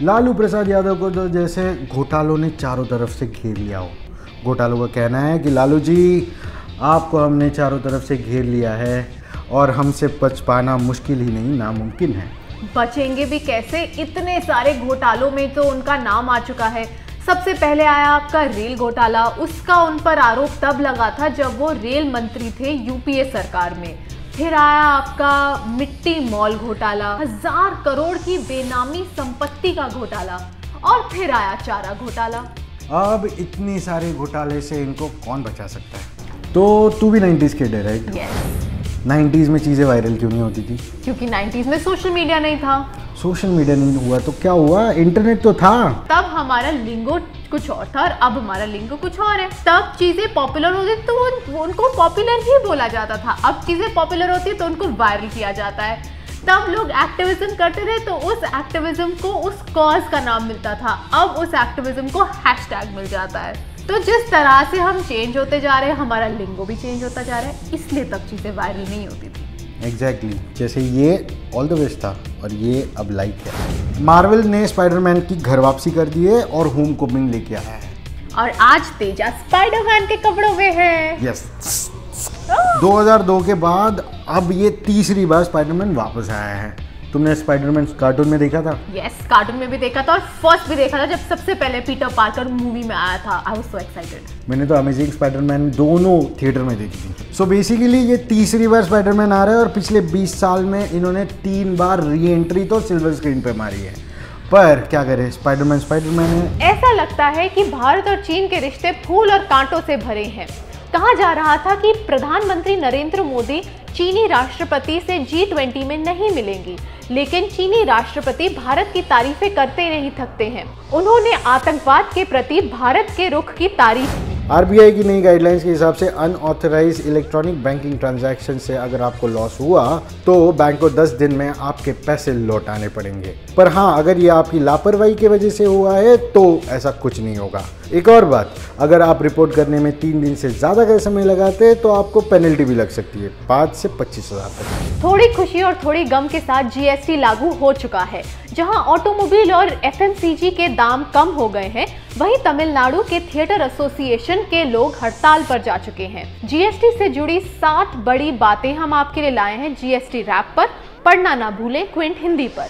लालू प्रसाद यादव को तो जैसे घोटालों ने चारों तरफ से घेर लिया हो। घोटालों का कहना है कि लालू जी आपको हमने चारों तरफ से घेर लिया है और हमसे बच पाना मुश्किल ही नहीं नामुमकिन है। बचेंगे भी कैसे, इतने सारे घोटालों में तो उनका नाम आ चुका है। सबसे पहले आया आपका रेल घोटाला। उसका उन पर आरोप तब लगा था जब वो रेल मंत्री थे यूपीए सरकार में। फिर आया आपका मिट्टी मॉल घोटाला, 1000 करोड़ की बेनामी संपत्ति का घोटाला, और फिर आया चारा घोटाला। अब इतने सारे घोटाले से इनको कौन बचा सकता है? तो तू भी 90s किड है, राइट? यस। 90s में चीज़ें वायरल क्यों नहीं होती थी? क्योंकि 90s में सोशल मीडिया नहीं था। सोशल मीडिया नहीं हुआ तो क्या हुआ, इंटरनेट तो था। तब हमारा लिंगो कुछ और था और अब हमारा लिंगो कुछ और है। तब चीजें पॉपुलर होती तो उनको पॉपुलर ही बोला जाता था। अब चीजें पॉपुलर होती है तो उनको वायरल किया जाता है। तब लोग एक्टिविज्म करते थे तो उस एक्टिविज्म को उस कॉज का नाम मिलता था। अब उस एक्टिविज्म को हैशटैग मिल जाता है। तो जिस तरह से हम चेंज होते जा रहे हैं, हमारा लिंगो भी चेंज होता जा रहा है, इसलिए तब चीजें वायरल नहीं होती थी। एग्जैक्टली जैसे ये ऑल द बेस्ट था और ये अब लाइक है। मार्वल ने स्पाइडरमैन की घर वापसी कर दी है और होम कमिंग लेके आया है। और आज तेजा स्पाइडरमैन के कपड़ों में है। यस 2002 के बाद अब ये तीसरी बार स्पाइडरमैन वापस आया है। तुमने स्पाइडरमैन कार्टून में देखा था? यस, कार्टून में भी देखा था और फर्स्ट भी देखा था जब सबसे पहले पीटर पार्कर मूवी में आया था। I was so excited. मैंने तो अमेजिंग स्पाइडरमैन दोनों थिएटर में देखी थी। सो बेसिकली ये तीसरी बार स्पाइडरमैन आ रहा है और पिछले 20 साल में इन्होंने 3 बार री एंट्री तो सिल्वर स्क्रीन पे मारी है। पर क्या करें, स्पाइडरमैन स्पाइडरमैन है। ऐसा लगता है कि भारत और चीन के रिश्ते फूल और कांटों से भरे हैं। कहा जा रहा था कि प्रधानमंत्री नरेंद्र मोदी चीनी राष्ट्रपति से G20 में नहीं मिलेंगी, लेकिन चीनी राष्ट्रपति भारत की तारीफें करते नहीं थकते हैं। उन्होंने आतंकवाद के प्रति भारत के रुख की तारीफ की। आरबीआई की नई गाइडलाइंस के हिसाब से अनऑथराइज्ड इलेक्ट्रॉनिक बैंकिंग ट्रांजैक्शन से अगर आपको लॉस हुआ तो बैंक को 10 दिन में आपके पैसे लौटाने पड़ेंगे। पर हाँ, अगर ये आपकी लापरवाही की वजह से हुआ है तो ऐसा कुछ नहीं होगा। एक और बात, अगर आप रिपोर्ट करने में 3 दिन से ज़्यादा का समय लगाते हैं तो आपको पेनल्टी भी लग सकती है, 5 से 25,000 तक। थोड़ी खुशी और थोड़ी गम के साथ जीएसटी लागू हो चुका है। जहां ऑटोमोबाइल और एफएमसीजी के दाम कम हो गए हैं, वहीं तमिलनाडु के थिएटर एसोसिएशन के लोग हड़ताल पर जा चुके हैं। जीएसटी से जुड़ी 7 बड़ी बातें हम आपके लिए लाए हैं जीएसटी रैप पर। पढ़ना ना भूलें क्विंट हिंदी पर।